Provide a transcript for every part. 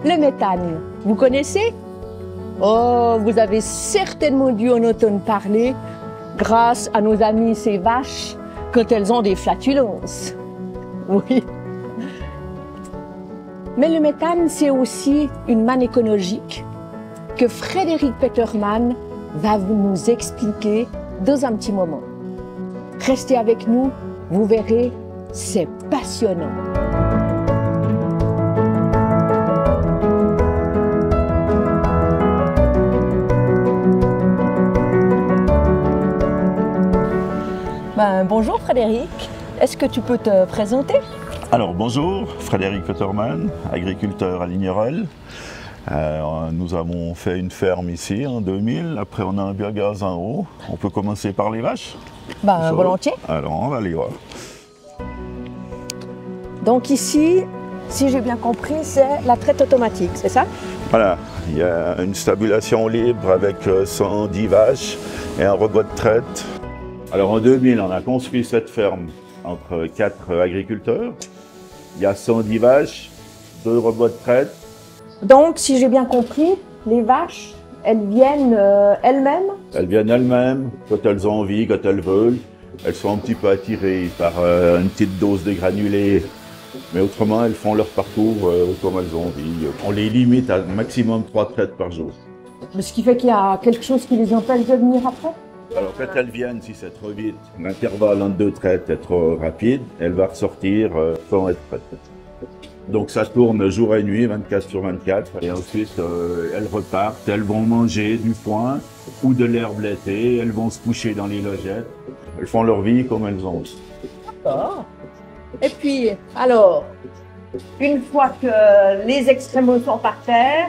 Le méthane, vous connaissez? Oh, vous avez certainement dû en entendre parler grâce à nos amis ces vaches quand elles ont des flatulences. Oui. Mais le méthane, c'est aussi une manne écologique que Frédéric Peterman va nous expliquer dans un petit moment. Restez avec nous, vous verrez, c'est passionnant. Bonjour Frédéric, est-ce que tu peux te présenter? Alors bonjour, Frédéric Peterman, agriculteur à Lignerolles. Nous avons fait une ferme ici en 2000, après on a un biogaz en haut. On peut commencer par les vaches? Volontiers. Alors on va aller voir. Donc ici, si j'ai bien compris, c'est la traite automatique, c'est ça? Voilà, il y a une stabulation libre avec 110 vaches et un robot de traite. Alors en 2000, on a construit cette ferme entre 4 agriculteurs. Il y a 110 vaches, 2 robots de traite. Donc, si j'ai bien compris, les vaches, elles viennent elles-mêmes? Elles viennent elles-mêmes, quand elles ont envie, quand elles veulent. Elles sont un petit peu attirées par une petite dose de granulés. Mais autrement, elles font leur parcours comme elles ont envie. On les limite à maximum 3 traites par jour. Mais ce qui fait qu'il y a quelque chose qui les empêche de venir après? Alors quand elles viennent, si c'est trop vite, l'intervalle entre 2 traites est trop rapide, elle va ressortir sans être prête. Donc ça tourne jour et nuit, 24 sur 24, et ensuite elles repartent, elles vont manger du foin ou de l'herbe laitée, elles vont se coucher dans les logettes, elles font leur vie comme elles ont. D'accord. Et puis, alors, une fois que les extrémos sont par terre,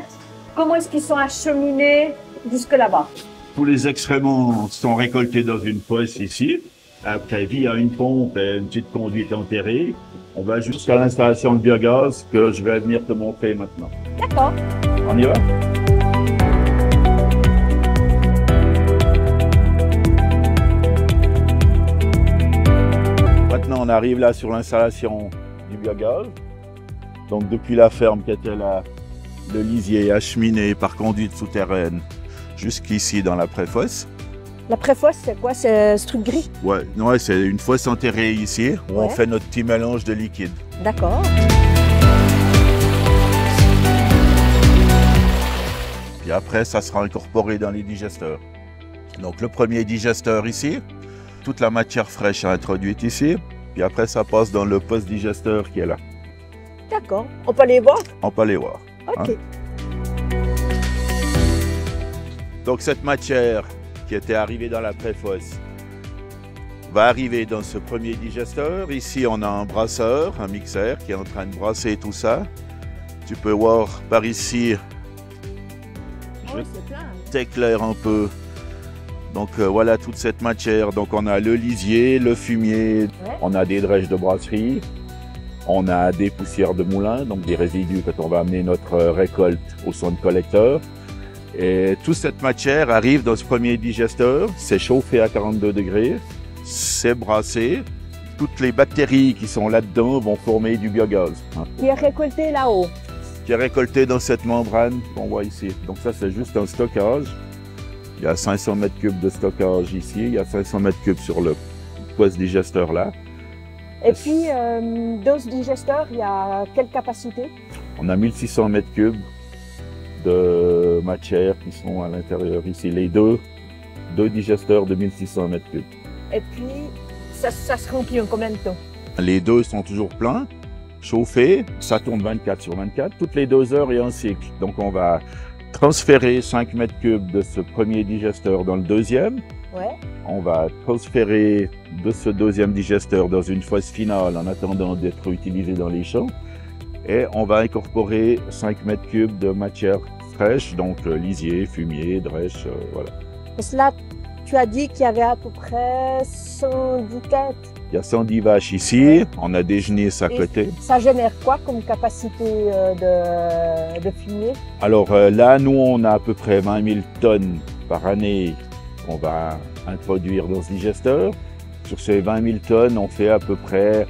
comment est-ce qu'ils sont acheminés jusque là-bas? Tous les excréments sont récoltés dans une fosse ici. Après, via une pompe et une petite conduite enterrée, on va jusqu'à l'installation de biogaz que je vais venir te montrer maintenant. D'accord. On y va? Maintenant, on arrive là sur l'installation du biogaz. Donc, depuis la ferme qui était là, le lisier acheminé par conduite souterraine jusqu'ici dans la préfosse. La préfosse, c'est quoi? C'est ce truc gris? Ouais, c'est une fosse enterrée ici où on fait notre petit mélange de liquide. D'accord. Puis après, ça sera incorporé dans les digesteurs. Donc le premier digesteur ici, toute la matière fraîche est introduite ici. Puis après, ça passe dans le post-digesteur qui est là. D'accord. On peut aller voir? On peut aller voir. Ok. Hein? Donc cette matière qui était arrivée dans la préfosse va arriver dans ce premier digesteur. Ici, on a un brasseur, un mixeur qui est en train de brasser tout ça. Tu peux voir par ici, je t'éclaire un peu. Donc voilà toute cette matière. Donc on a le lisier, le fumier, on a des drèches de brasserie, on a des poussières de moulin, donc des résidus quand on va amener notre récolte au centre collecteur. Et toute cette matière arrive dans ce premier digesteur, c'est chauffé à 42 degrés, c'est brassé. Toutes les bactéries qui sont là-dedans vont former du biogaz. Qui est récolté là-haut. Qui est récolté dans cette membrane qu'on voit ici. Donc ça, c'est juste un stockage. Il y a 500 mètres cubes de stockage ici, il y a 500 mètres cubes sur le poste digesteur là. Et puis, dans ce digesteur, il y a quelle capacité? On a 1600 mètres cubes de matière qui sont à l'intérieur ici. Les deux digesteurs de 1600 mètres cubes. Et puis, ça se remplit en combien de temps? Les deux sont toujours pleins, chauffés, ça tourne 24 sur 24. Toutes les 2 heures, il y a un cycle. Donc on va transférer 5 mètres cubes de ce premier digesteur dans le deuxième. Ouais. On va transférer de ce deuxième digesteur dans une fosse finale en attendant d'être utilisé dans les champs. Et on va incorporer 5 mètres cubes de matière fraîche, donc lisier, fumier, drèche, voilà. Et cela, tu as dit qu'il y avait à peu près 110 têtes. Il y a 110 vaches ici, on a des genisses à côté. Ça génère quoi comme capacité de fumier? Alors là, nous, on a à peu près 20 000 tonnes par année qu'on va introduire dans ce digesteur. Sur ces 20 000 tonnes, on fait à peu près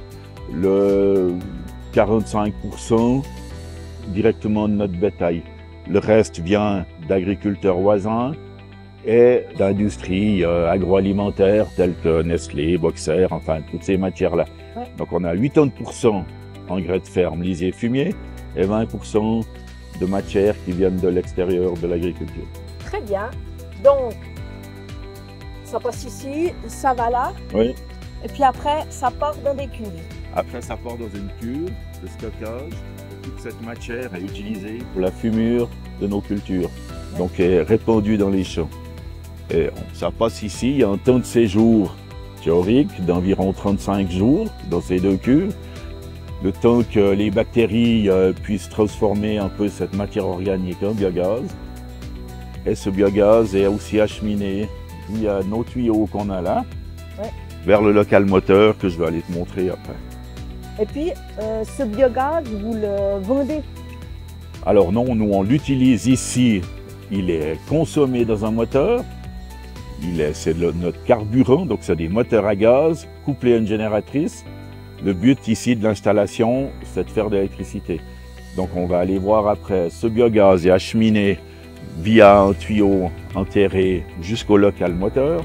le 45% directement de notre bétail. Le reste vient d'agriculteurs voisins et d'industries agroalimentaires telles que Nestlé, Boxer, enfin toutes ces matières-là. Ouais. Donc on a 80% engrais de ferme, lisier, fumier et 20% de matières qui viennent de l'extérieur de l'agriculture. Très bien. Donc, ça passe ici, ça va là, Oui. et puis après, ça part dans des cuves. Après, ça part dans une cuve de stockage. Toute cette matière est utilisée pour la fumure de nos cultures, donc est répandue dans les champs. Et ça passe ici, il y a un temps de séjour théorique d'environ 35 jours dans ces deux cuves, le temps que les bactéries puissent transformer un peu cette matière organique en biogaz. Et ce biogaz est aussi acheminé via nos tuyaux qu'on a là, vers le local moteur que je vais aller te montrer après. Et puis, ce biogaz, vous le vendez? Alors non, nous on l'utilise ici, il est consommé dans un moteur, c'est notre carburant, donc c'est des moteurs à gaz couplés à une génératrice. Le but ici de l'installation, c'est de faire de l'électricité. Donc on va aller voir après, ce biogaz est acheminé via un tuyau enterré jusqu'au local moteur.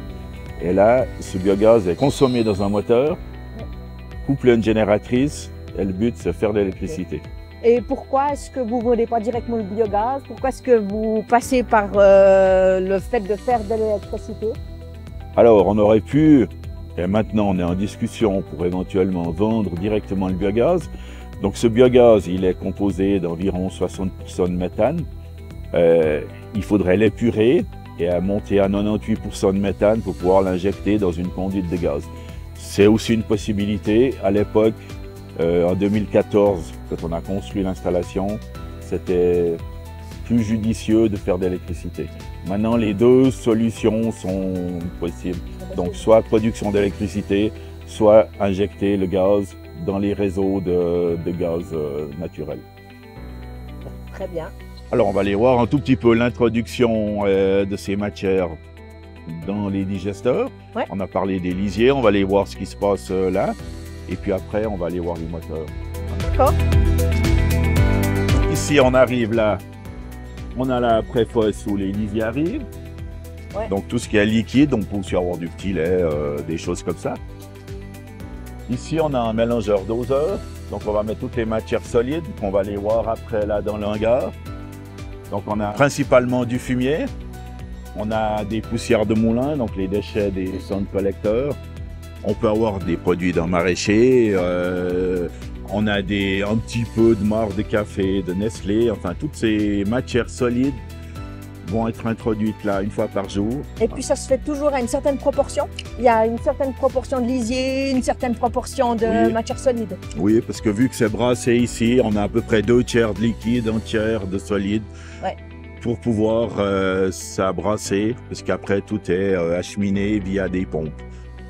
Et là, ce biogaz est consommé dans un moteur, couplé à une génératrice, et le but c'est de faire de l'électricité. Et pourquoi est-ce que vous ne vendez pas directement le biogaz? Pourquoi est-ce que vous passez par le fait de faire de l'électricité? Alors, on aurait pu, et maintenant on est en discussion pour éventuellement vendre directement le biogaz. Donc ce biogaz, il est composé d'environ 60% de méthane. Il faudrait l'épurer et monter à 98% de méthane pour pouvoir l'injecter dans une conduite de gaz. C'est aussi une possibilité. À l'époque, en 2014, quand on a construit l'installation, c'était plus judicieux de faire de l'électricité. Maintenant, les deux solutions sont possibles. Donc, soit production d'électricité, soit injecter le gaz dans les réseaux de gaz naturel. Très bien. Alors, on va aller voir un tout petit peu l'introduction de ces matières dans les digesteurs. Ouais. On a parlé des lisiers, on va aller voir ce qui se passe là. Et puis après, on va aller voir les moteurs. D'accord. Ici, on arrive là. On a la préfosse où les lisiers arrivent. Ouais. Donc, tout ce qui est liquide, on peut aussi avoir du petit lait, des choses comme ça. Ici, on a un mélangeur doseur. Donc, on va mettre toutes les matières solides qu'on va aller voir après là dans le hangar. Donc, on a principalement du fumier. On a des poussières de moulin, donc les déchets des centres collecteurs. On peut avoir des produits d'un maraîcher. On a un petit peu de marc de café, de Nestlé. Enfin, toutes ces matières solides vont être introduites là une fois par jour. Et puis ça se fait toujours à une certaine proportion? Il y a une certaine proportion de lisier, une certaine proportion de matière solide? Oui, parce que vu que c'est brassé ici, on a à peu près 2/3 de liquide, 1/3 de solide. Ouais. Pour pouvoir ça brasser, parce qu'après tout est acheminé via des pompes.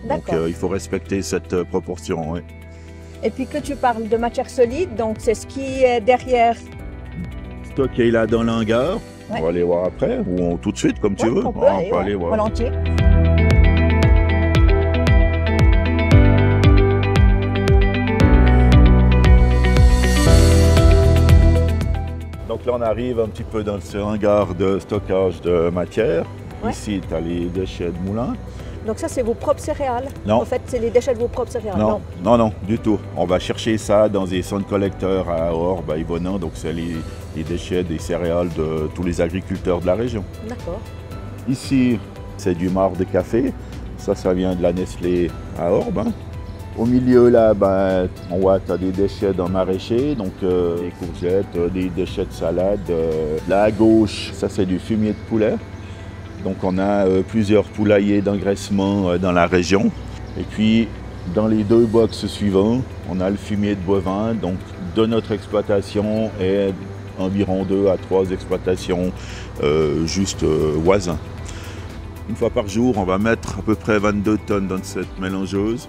Donc il faut respecter cette proportion. Ouais. Et puis que tu parles de matière solide, donc c'est ce qui est derrière. Stocké là dans l'hangar. Ouais. On va aller voir après, ou tout de suite comme tu veux. On peut aller voir. Volontiers. Donc là, on arrive un petit peu dans ce hangar de stockage de matière. Ouais. Ici, tu as les déchets de moulin. Donc ça, c'est vos propres céréales? Non. En fait, c'est les déchets de vos propres céréales? Non, du tout. On va chercher ça dans des centres collecteurs à Orbe, à Yvonand. Donc c'est les déchets des céréales de tous les agriculteurs de la région. D'accord. Ici, c'est du marc de café. Ça vient de la Nestlé à Orbe. Hein. Au milieu, là, on voit tu as des déchets d'un maraîcher, donc des courgettes, des déchets de salade. Là, à gauche, ça, c'est du fumier de poulet. Donc, on a plusieurs poulaillers d'engraissement dans la région. Et puis, dans les deux box suivants, on a le fumier de bovin, donc de notre exploitation et environ 2 à 3 exploitations juste voisins. Une fois par jour, on va mettre à peu près 22 tonnes dans cette mélangeuse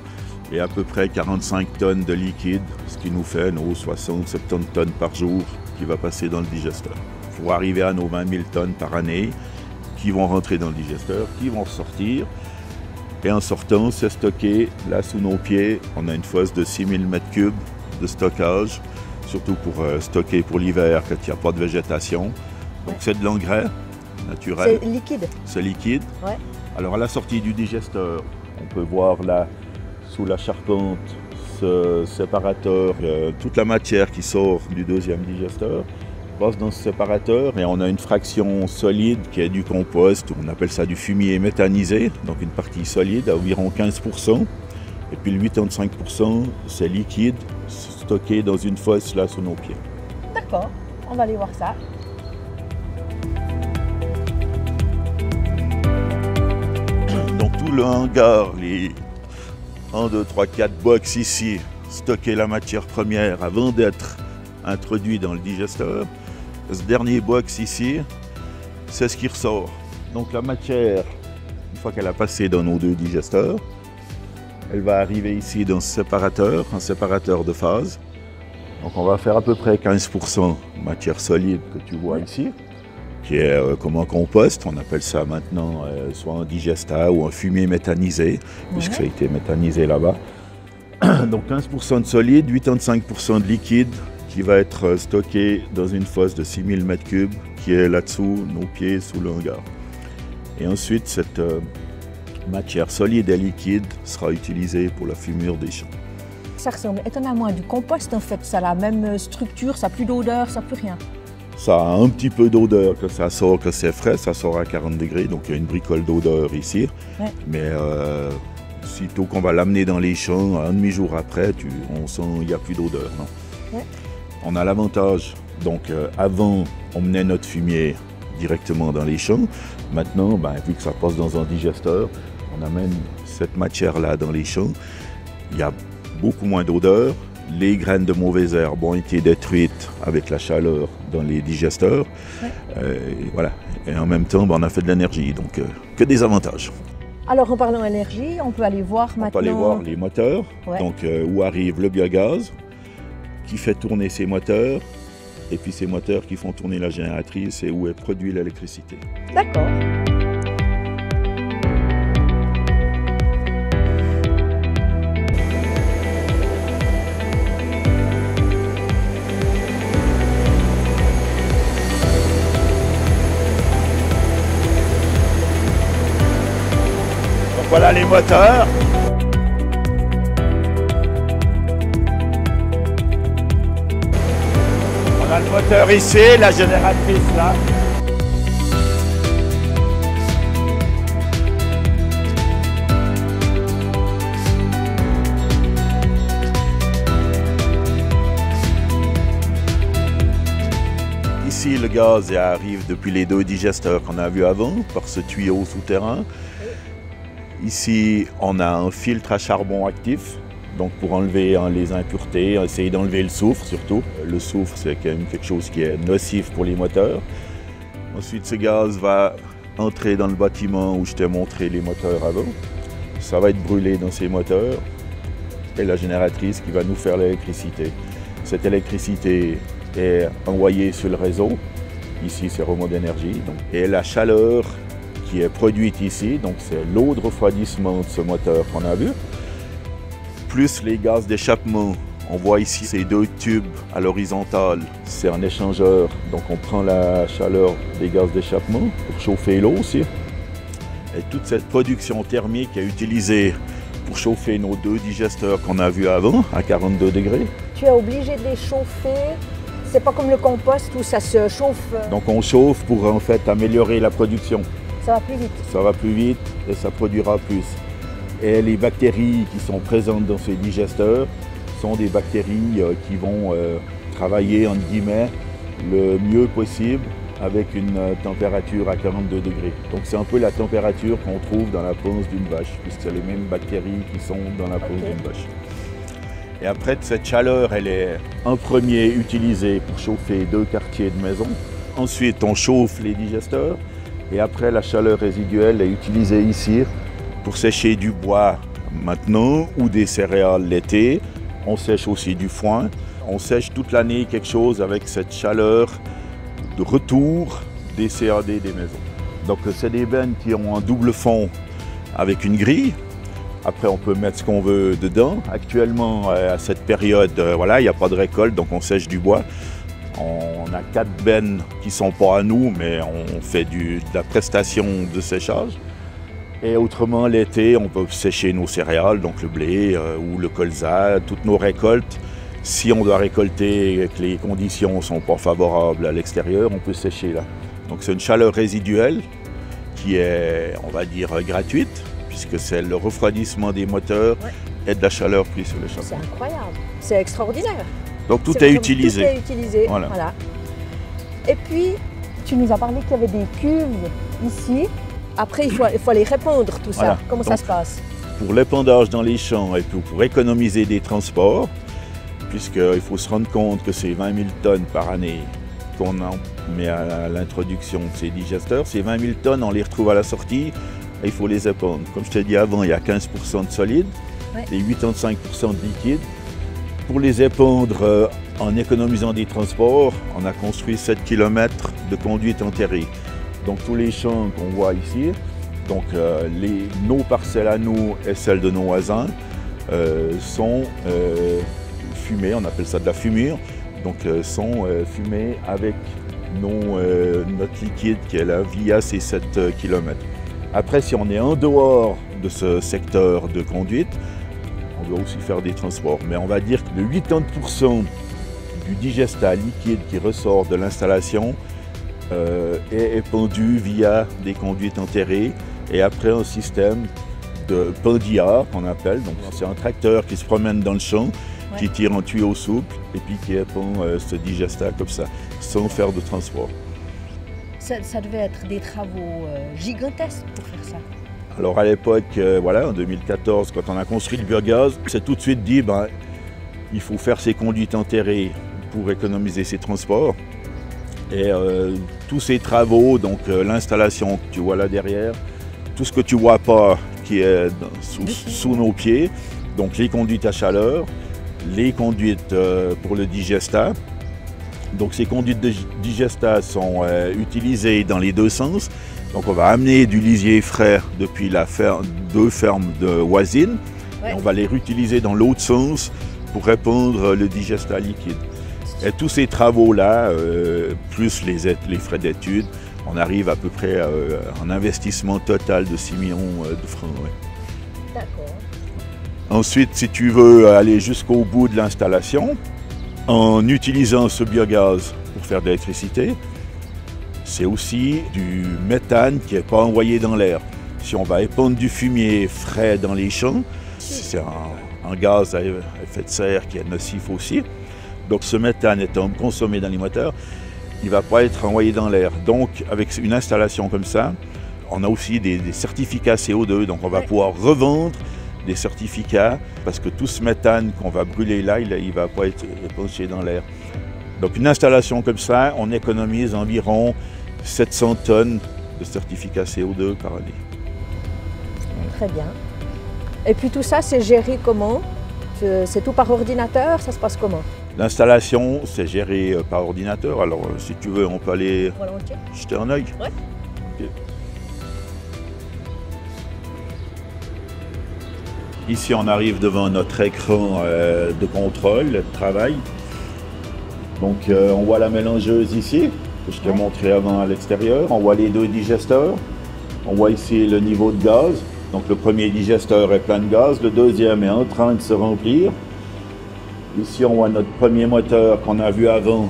et à peu près 45 tonnes de liquide, ce qui nous fait nos 60-70 tonnes par jour qui va passer dans le digesteur. Pour arriver à nos 20 000 tonnes par année qui vont rentrer dans le digesteur, qui vont ressortir. Et en sortant, c'est stocké là sous nos pieds. On a une fosse de 6 000 m3 de stockage surtout pour stocker pour l'hiver quand il n'y a pas de végétation. Donc c'est de l'engrais naturel. C'est liquide. C'est liquide. Ouais. Alors à la sortie du digesteur, on peut voir là, sous la charpente, ce séparateur, toute la matière qui sort du deuxième digesteur passe dans ce séparateur et on a une fraction solide qui est du compost, on appelle ça du fumier méthanisé, donc une partie solide à environ 15%. Et puis le 85%, c'est liquide, stocké dans une fosse là sous nos pieds. D'accord, on va aller voir ça. Donc tout le hangar, les 1, 2, 3, 4 box ici, stocker la matière première avant d'être introduit dans le digesteur. Ce dernier box ici, c'est ce qui ressort. Donc la matière, une fois qu'elle a passé dans nos deux digesteurs, elle va arriver ici dans ce séparateur, un séparateur de phase. Donc on va faire à peu près 15% matière solide que tu vois ici, qui est comme un compost, on appelle ça maintenant soit un digesta ou un fumier méthanisé, puisque ça a été méthanisé là-bas. Donc 15% de solide, 85% de liquide qui va être stocké dans une fosse de 6000 m3 qui est là-dessous, nos pieds, sous le hangar. Et ensuite, cette matière solide et liquide sera utilisée pour la fumure des champs. Ça ressemble étonnamment à du compost en fait, ça a la même structure, ça n'a plus d'odeur, ça n'a plus rien. Ça a un petit peu d'odeur que ça sort, que c'est frais, ça sort à 40 degrés, donc il y a une bricole d'odeur ici. Ouais. Mais sitôt qu'on va l'amener dans les champs, un demi-jour après, on sent qu'il n'y a plus d'odeur. Ouais. On a l'avantage, donc avant on menait notre fumier directement dans les champs, maintenant vu que ça passe dans un digesteur, on amène cette matière-là dans les champs, il y a beaucoup moins d'odeur, les graines de mauvaises herbes ont été détruites avec la chaleur dans les digesteurs, et voilà. Et en même temps on a fait de l'énergie, donc que des avantages. Alors en parlant d'énergie, on peut aller voir maintenant... On peut aller voir les moteurs, donc où arrive le biogaz, qui fait tourner ces moteurs, et puis ces moteurs qui font tourner la génératrice et où est produite l'électricité. D'accord. Donc voilà les moteurs. On a le moteur ici, la génératrice là. Ici, le gaz arrive depuis les deux digesteurs qu'on a vus avant, par ce tuyau souterrain. Ici, on a un filtre à charbon actif. Donc pour enlever les impuretés, essayer d'enlever le soufre surtout. Le soufre, c'est quand même quelque chose qui est nocif pour les moteurs. Ensuite, ce gaz va entrer dans le bâtiment où je t'ai montré les moteurs avant. Ça va être brûlé dans ces moteurs et la génératrice qui va nous faire l'électricité. Cette électricité est envoyée sur le réseau. Ici, c'est Remode Énergie. Et la chaleur qui est produite ici, donc c'est l'eau de refroidissement de ce moteur qu'on a vu, plus les gaz d'échappement. On voit ici ces deux tubes à l'horizontale. C'est un échangeur, donc on prend la chaleur des gaz d'échappement pour chauffer l'eau aussi. Et toute cette production thermique est utilisée pour chauffer nos deux digesteurs qu'on a vus avant, à 42 degrés. Tu es obligé de les chauffer, c'est pas comme le compost où ça se chauffe. Donc on chauffe pour en fait améliorer la production. Ça va plus vite. Ça va plus vite et ça produira plus. Et les bactéries qui sont présentes dans ces digesteurs sont des bactéries qui vont travailler, entre guillemets, le mieux possible avec une température à 42 degrés. Donc c'est un peu la température qu'on trouve dans la panse d'une vache, puisque c'est les mêmes bactéries qui sont dans la panse d'une vache. Et après, cette chaleur, elle est en premier utilisée pour chauffer deux quartiers de maison. Ensuite, on chauffe les digesteurs. Et après, la chaleur résiduelle est utilisée ici pour sécher du bois maintenant ou des céréales l'été. On sèche aussi du foin. On sèche toute l'année quelque chose avec cette chaleur de retour des CAD des maisons. Donc c'est des bennes qui ont un double fond avec une grille. Après, on peut mettre ce qu'on veut dedans. Actuellement, à cette période, voilà, il n'y a pas de récolte, donc on sèche du bois. On a 4 bennes qui ne sont pas à nous, mais on fait de la prestation de séchage. Et autrement, l'été, on peut sécher nos céréales, donc le blé ou le colza, toutes nos récoltes. Si on doit récolter et que les conditions ne sont pas favorables à l'extérieur, on peut sécher là. Donc c'est une chaleur résiduelle qui est, on va dire, gratuite, puisque c'est le refroidissement des moteurs et de la chaleur prise sur les charbons. C'est incroyable, c'est extraordinaire. Donc tout est utilisé. Tout est utilisé, voilà. Et puis, tu nous as parlé qu'il y avait des cuves ici. Après, il faut aller répandre tout ça. Voilà. Comment ça se passe? Pour l'épandage dans les champs et pour économiser des transports, puisqu'il faut se rendre compte que c'est 20 000 tonnes par année qu'on en met à l'introduction de ces digesteurs. Ces 20 000 tonnes, on les retrouve à la sortie et il faut les épandre. Comme je t'ai dit avant, il y a 15% de solide et 85% de liquide. Pour les épandre en économisant des transports, on a construit 7 km de conduite enterrée. Donc tous les champs qu'on voit ici, donc nos parcelles à nous et celles de nos voisins sont fumées, on appelle ça de la fumure, donc sont fumées avec notre liquide qui est là via ces 7 km. Après, si on est en dehors de ce secteur de conduite, on doit aussi faire des transports. Mais on va dire que de 80% du digestat liquide qui ressort de l'installation est épandu via des conduites enterrées et après un système de pendillard qu'on appelle. Donc c'est un tracteur qui se promène dans le champ, qui tire un tuyau souple et puis qui épand ce digestat comme ça, sans faire de transport. Ça devait être des travaux gigantesques pour faire ça. Alors à l'époque, voilà, en 2014, quand on a construit le biogaz, c'est tout de suite dit, il faut faire ces conduites enterrées pour économiser ces transports. Et tous ces travaux, donc l'installation que tu vois là derrière, tout ce que tu vois pas qui est sous nos pieds, donc les conduites à chaleur, les conduites pour le digestat. Donc ces conduites de digestat sont utilisées dans les deux sens. Donc on va amener du lisier frais depuis deux fermes de voisines. Et on va les réutiliser dans l'autre sens pour répandre le digestat liquide. Et tous ces travaux-là, plus les frais d'études, on arrive à peu près à un investissement total de 6 millions de francs. D'accord. Ensuite, si tu veux aller jusqu'au bout de l'installation, en utilisant ce biogaz pour faire de l'électricité, c'est aussi du méthane qui n'est pas envoyé dans l'air. Si on va épandre du fumier frais dans les champs, c'est un gaz à effet de serre qui est nocif aussi. Donc ce méthane étant consommé dans les moteurs, il ne va pas être envoyé dans l'air. Donc avec une installation comme ça, on a aussi des certificats CO2, donc on va pouvoir revendre des certificats parce que tout ce méthane qu'on va brûler là, il ne va pas être épanché dans l'air. Donc une installation comme ça, on économise environ 700 tonnes de certificats CO2 par année. Très bien. Et puis tout ça, c'est géré comment? C'est tout par ordinateur? Ça se passe comment? L'installation, c'est géré par ordinateur. Alors, si tu veux, on peut aller jeter un œil. Ouais. Okay. Ici, on arrive devant notre écran de contrôle, de travail. Donc, on voit la mélangeuse ici, que je t'ai montré avant à l'extérieur. On voit les deux digesteurs. On voit ici le niveau de gaz. Donc, le premier digesteur est plein de gaz. Le deuxième est en train de se remplir. Ici, on voit notre premier moteur qu'on a vu avant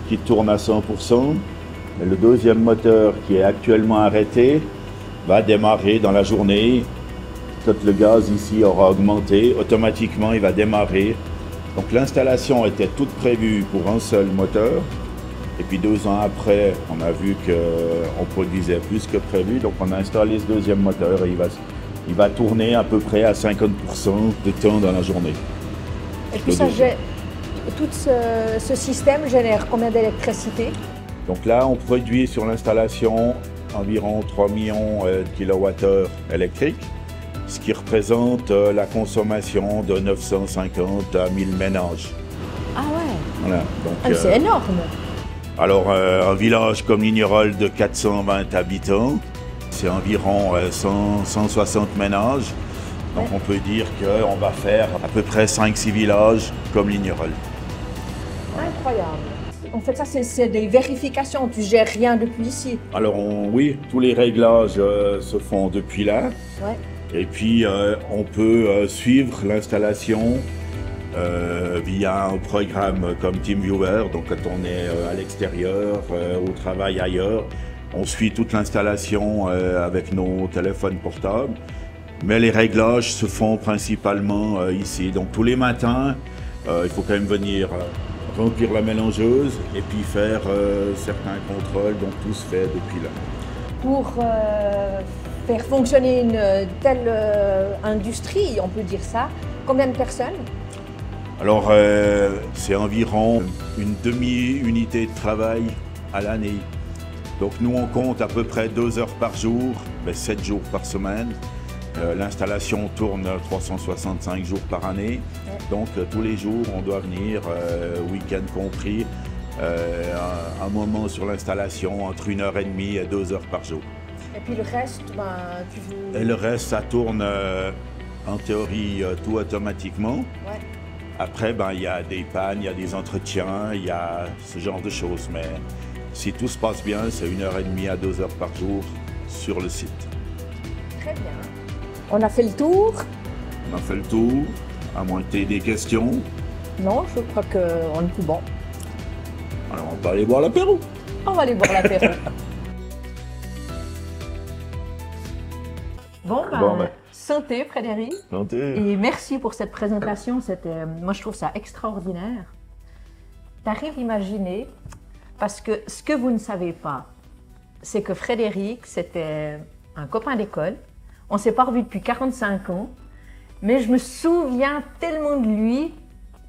qui tourne à 100%. Et le deuxième moteur qui est actuellement arrêté va démarrer dans la journée. Quand le gaz ici aura augmenté, automatiquement, il va démarrer. Donc l'installation était toute prévue pour un seul moteur. Et puis 2 ans après, on a vu qu'on produisait plus que prévu. Donc on a installé ce deuxième moteur et il va tourner à peu près à 50% de temps dans la journée. Et puis tout ce système génère combien d'électricité? Donc là, on produit sur l'installation environ 3 millions de kWh électriques, ce qui représente la consommation de 950 à 1000 ménages. Ah ouais. Voilà. Donc, c'est énorme. Alors, un village comme Lignerolles de 420 habitants, c'est environ 160 ménages. Donc on peut dire qu'on va faire à peu près 5-6 villages comme Lignerolles. Incroyable. En fait, ça, c'est des vérifications. Tu gères rien depuis ici. Alors oui, tous les réglages se font depuis là. Ouais. Et puis on peut suivre l'installation via un programme comme TeamViewer. Donc quand on est à l'extérieur, au travail ailleurs, on suit toute l'installation avec nos téléphones portables. Mais les réglages se font principalement ici. Donc tous les matins, il faut quand même venir remplir la mélangeuse et puis faire certains contrôles. Donc tout se fait depuis là. Pour faire fonctionner une telle industrie, on peut dire ça, combien de personnes? Alors c'est environ une demi-unité de travail à l'année. Donc nous on compte à peu près 2 heures par jour, 7 jours par semaine. L'installation tourne 365 jours par année, donc tous les jours on doit venir, week-end compris, un moment sur l'installation entre 1h30 et 2 heures par jour. Et puis le reste, Et le reste, ça tourne en théorie tout automatiquement. Ouais. Après, il y a des pannes, il y a des entretiens, il y a ce genre de choses, mais si tout se passe bien, c'est 1h30 à 2 heures par jour sur le site. Très bien. On a fait le tour? On a fait le tour, à moins que tu aies des questions. Non, je crois qu'on est tout bon. Alors on va aller boire l'apéro. On va aller boire l'apéro. Bon, santé Frédéric. Santé. Et merci pour cette présentation. Moi je trouve ça extraordinaire. Tu arrives à imaginer, parce que ce que vous ne savez pas, c'est que Frédéric, c'était un copain d'école. On ne s'est pas revu depuis 45 ans, mais je me souviens tellement de lui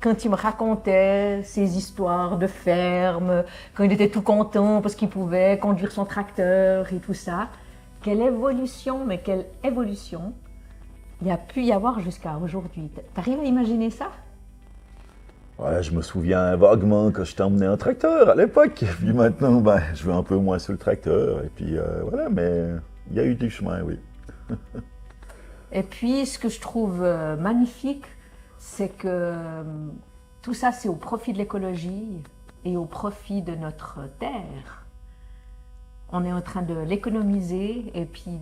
quand il me racontait ses histoires de ferme, quand il était tout content parce qu'il pouvait conduire son tracteur et tout ça. Quelle évolution, mais quelle évolution il y a pu y avoir jusqu'à aujourd'hui. T'arrives à imaginer ça? Ouais, je me souviens vaguement quand je t'emmenais en tracteur à l'époque. Puis maintenant, je vais un peu moins sur le tracteur. Et puis voilà, mais il y a eu du chemin, oui. Et puis, ce que je trouve magnifique, c'est que tout ça, c'est au profit de l'écologie et au profit de notre terre. On est en train de l'économiser et puis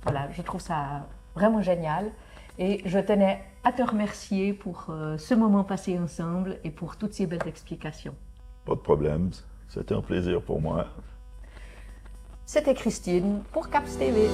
voilà, je trouve ça vraiment génial. Et je tenais à te remercier pour ce moment passé ensemble et pour toutes ces belles explications. Pas de problème, c'était un plaisir pour moi. C'était Christine pour CAPS TV.